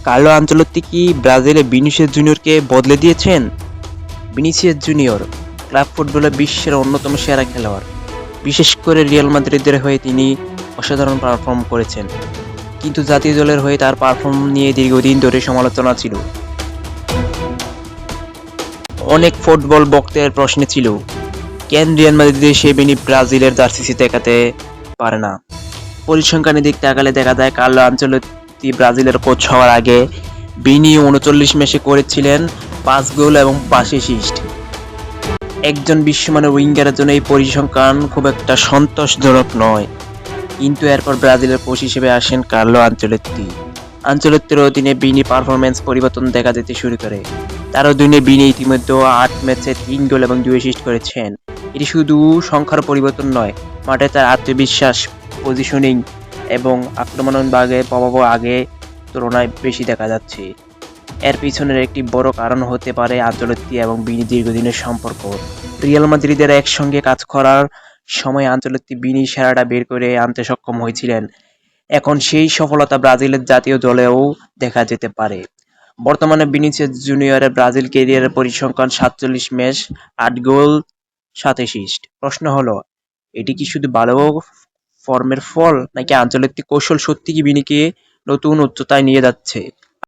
Carlo Ancelotti কি ব্রাজিলে Vinicius জুনিয়রকে বদলে দিয়েছেন? ভিনিসিয়াস জুনিয়র ক্লাব ফুটবলে বিশ্বের অন্যতম সেরা খেলোয়াড়। বিশেষ করে রিয়াল মাদ্রিদের হয়ে তিনি অসাধারণ পারফর্ম করেছেন। কিন্তু জাতীয় দলের হয়ে তার পারফর্ম নিয়ে দীর্ঘদিন ধরে সমালোচনা ছিল। অনেক ফুটবল ভক্তের প্রশ্ন ছিল, কেন রিয়াল মাদ্রিদে সে ভিনি ব্রাজিলের জার্সি দেখাতে পারে না? পরিসংখ্যানের দিক তাকালে দেখা যায় কার্লো আনচেলত্তি ব্রাজিলের কোচ হওয়ার আগে ভিনি ৩৯ ম্যাচে করেছিলেন ৫ গোল এবং ৫ অ্যাসিস্ট। একজন বিশ্বমানের উইঙ্গারের জন্য এই পরিসংখ্যান খুব একটা সন্তোষজনক নয়। কিন্তু এরপর ব্রাজিলের কোচ হিসেবে আসেন কার্লো আনচেলত্তি। আনচেলত্তির অধীনে ভিনি পারফরম্যান্স পরিবর্তন দেখা যেতে শুরু করে। তার অধীনে ভিনি ইতিমধ্যে ৮ ম্যাচে ৩ গোল এবং ২ অ্যাসিস্ট করেছেন। এটি শুধু সংখ্যার পরিবর্তন নয়, মাঠে তার আত্মবিশ্বাস, পজিশনিং এবং আক্রমণভাগে প্রভাবও আগে তুলনায় বেশি দেখা যাচ্ছে। এর পিছনের একটি বড় কারণ হতে পারে আনচেলত্তি এবং ভিনি দীর্ঘদিনের সম্পর্ক। রিয়াল মাদ্রিদের একসঙ্গে কাজ করার সময় আনচেলত্তি ভিনির সেরাটা বের করে আনতে সক্ষম হয়েছিলেন। এখন সেই সফলতা ব্রাজিলের জাতীয় দলেও দেখা যেতে পারে। বর্তমানে ভিনিসিয়াস জুনিয়রের ব্রাজিল ক্যারিয়ারের পরিসংখ্যান ৪৭ ম্যাচ, ৮ গোল, ৭ অ্যাসিস্ট। প্রশ্ন হলো, এটি কি শুধু ভালো ফর্মের ফল, নাকি আনচেলত্তির কৌশল সত্যি কি ভিনিকে নতুন উচ্চতায় নিয়ে যাচ্ছে?